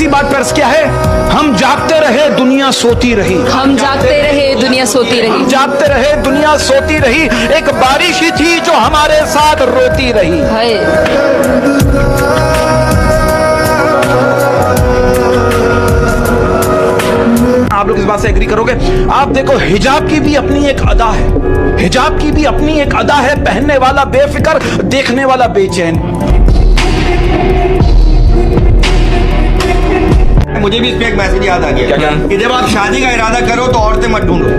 इसी बात पर अर्ज किया है, हम जागते रहे दुनिया सोती रही, हम जागते रहे दुनिया सोती रही, जागते रहे दुनिया सोती रही, एक बारिश ही थी जो हमारे साथ रोती रही। हाय आप लोग इस बात से एग्री करोगे? आप देखो, हिजाब की भी अपनी एक अदा है, हिजाब की भी अपनी एक अदा है, पहनने वाला बेफिक्र, देखने वाला बेचैन। मुझे भी इस पे एक मैसेज याद आ गया क्या? कि जब आप शादी का इरादा करो तो औरतें मत ढूंढो,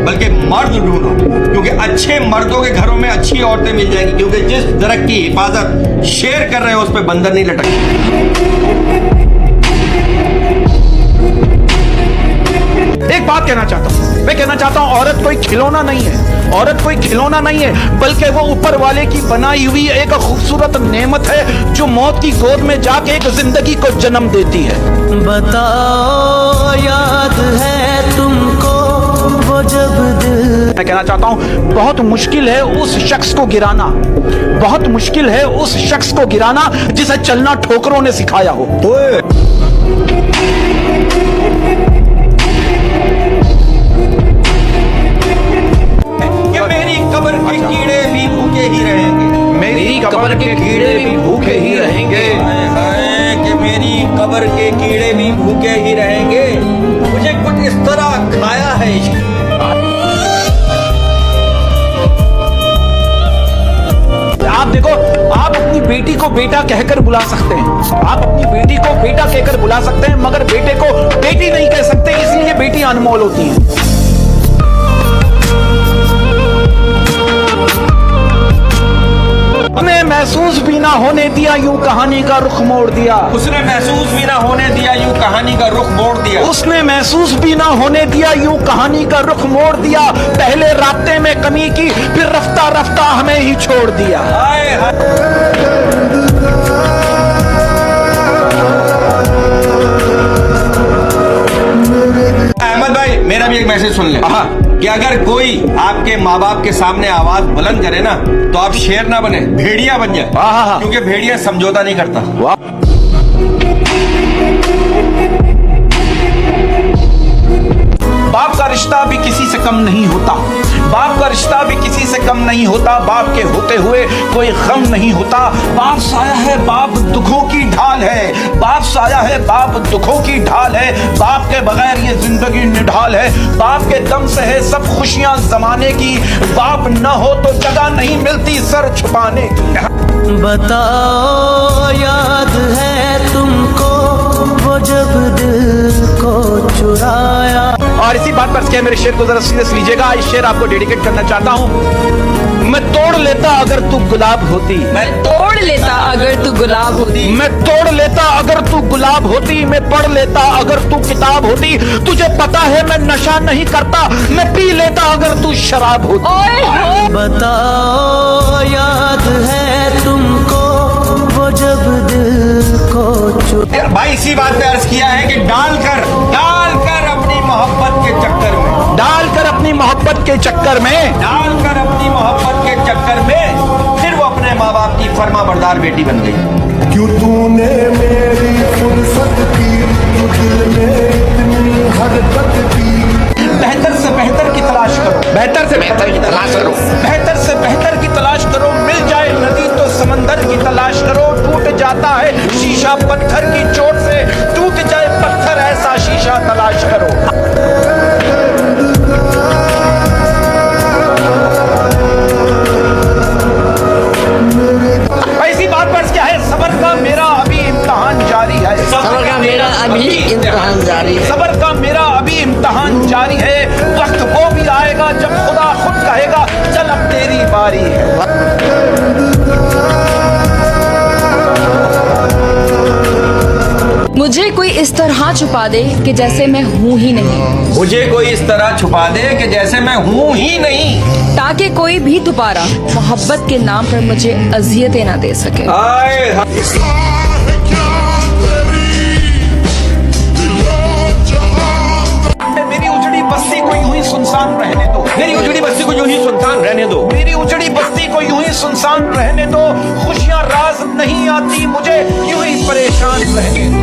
बल्कि मर्द ढूंढो, क्योंकि अच्छे मर्दों के घरों में अच्छी औरतें मिल जाएंगी, क्योंकि जिस दरख्त की हिफाजत शेर कर रहे हो उस पे बंदर नहीं लटकते। एक बात कहना चाहता हूं, मैं कहना चाहता हूं, औरत कोई खिलौना नहीं है, औरत कोई खिलौना नहीं है, बल्कि वो ऊपर वाले की बनाई हुई एक खूबसूरत नेमत है जो मौत की गोद में जाके एक जिंदगी को जन्म देती है। बताओ याद है तुमको वो जब दिल। मैं कहना चाहता हूं, बहुत मुश्किल है उस शख्स को गिराना, बहुत मुश्किल है उस शख्स को गिराना जिसे चलना ठोकरों ने सिखाया हो। मेरी कब्र के कीड़े भी भूखे ही रहेंगे, मेरी कब्र के कीड़े भी भूखे ही रहेंगे, कि मेरी कब्र के कीड़े भी भूखे ही रहेंगे, मुझे कुछ इस तरह खाया है इश्क। आप देखो, आप अपनी बेटी को बेटा कहकर बुला सकते हैं, आप अपनी बेटी को बेटा कहकर बुला सकते हैं, मगर बेटे को बेटी नहीं कह सकते, इसलिए बेटी अनमोल होती है। उसने महसूस भी ना होने दिया यूं कहानी का रुख मोड़ दिया, उसने महसूस भी ना होने दिया यूं कहानी का रुख मोड़ दिया, उसने महसूस भी ना होने दिया यूं कहानी का रुख मोड़ दिया, पहले रास्ते में कमी की फिर रफ्ता रफ्ता हमें ही छोड़ दिया। हाय हाय। अहमद भाई, मेरा भी एक मैसेज सुन ले कि अगर कोई आपके माँ बाप के सामने आवाज बुलंद करे ना तो आप शेर ना बने, भेड़िया बन जाए, क्योंकि भेड़िया समझौता नहीं करता। बाप का रिश्ता भी किसी से कम नहीं होता, बाप का रिश्ता भी किसी से कम नहीं होता, बाप के होते हुए कोई गम नहीं होता, बाप साया है बाप दुखों की ढाल है, बाप साया है बाप दुखों की ढाल है, बाप के बगैर ये जिंदगी निढाल है, बाप के दम से है सब खुशियां जमाने की, बाप न हो तो जगह नहीं मिलती सर छुपाने की। बताओ याद है तुमको वो जब दिल को चुराया। और इसी बात पर क्या मेरे शेर को जरा सीरियस लीजिएगा, इस शेर आपको डेडिकेट करना चाहता हूँ। मैं तोड़ लेता अगर तू गुलाब होती, मैं तोड़ लेता अगर तू गुलाब होती, मैं तोड़ लेता अगर तू गुलाब होती, मैं पढ़ लेता अगर तू किताब होती, तुझे पता है मैं नशा नहीं करता, मैं पी लेता अगर तू शराब होती। ओए हो बताओ याद है तुमको वो जब दिल को चुराया। भाई इसी बात पे अर्ज किया है कि डालकर अपनी मोहब्बत के चक्कर में, डालकर अपनी मोहब्बत के चक्कर में, डालकर अपनी मोहब्बत के चक्कर में फिर वो अपने माँ बाप की फर्मा बरदार बेटी बन गई। क्यों तूने मेरी फुर्सत की, तू दिल में इतनी हरकत की। बेहतर से बेहतर की तलाश करो, बेहतर से बेहतर की तलाश करो, बेहतर से बेहतर की तलाश करो, मिल जाए नदी तो समंदर की तलाश करो, टूट जाता है शीशा पत्थर की चोट से, टूट जाए पत्थर ऐसा शीशा तलाश करो। ऐसी बात पर क्या है, सबर का मेरा अभी इम्तिहान जारी है, सबर का मेरा अभी इम्तिहान जारी है, सबर का मेरा अभी इम्तिहान जारी है, वक्त वो भी आएगा जब खुदा खुद कहेगा चल अब तेरी बारी है। मुझे कोई इस तरह छुपा दे कि जैसे मैं हूँ ही नहीं, मुझे कोई इस तरह छुपा दे कि जैसे मैं हूँ ही नहीं, ताकि कोई भी दोबारा मोहब्बत के नाम पर मुझे अजियतें ना दे सके। हाय हाय। मेरी उजड़ी बस्ती को यूं ही सुनसान रहने दो, मेरी उजड़ी बस्ती को यूं ही सुनसान रहने दो, मेरी उजड़ी बस्ती को यूं ही सुनसान रहने दो, खुशियां राज नहीं आती मुझे यूं ही परेशान रहने दो।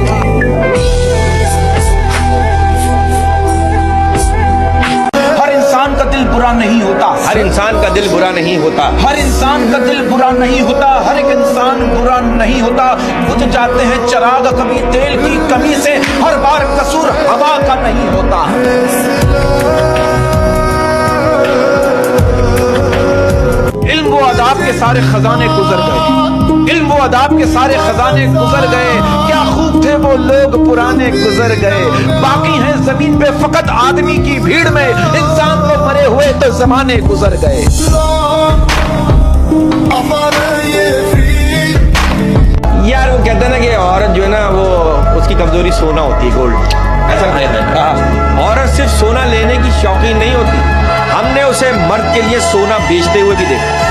दिल बुरा नहीं होता। हर इंसान का दिल बुरा नहीं होता, हर एक इंसान बुरा नहीं होता। बुझ जाते हैं चिराग कभी तेल की कमी से, हर बार कसूर हवा का नहीं होता। इल्म व अदाब के सारे खजाने गुजर गए, इल्म व अदाब के सारे खजाने गुजर गए। क्या खूब थे वो लोग पुराने गुजर गए। बाकी हैं जमीन पे फकत आदमी की भीड़ में, इंसान को मरे हुए तो जमाने गुजर गए। यार वो कहते हैं ना कि औरत जो है ना वो उसकी कमजोरी सोना होती है, गोल्ड। ऐसा कहते हैं। औरत सिर्फ सोना लेने की शौकीन नहीं होती, हमने उसे मर्द के लिए सोना बेचते हुए भी देखा।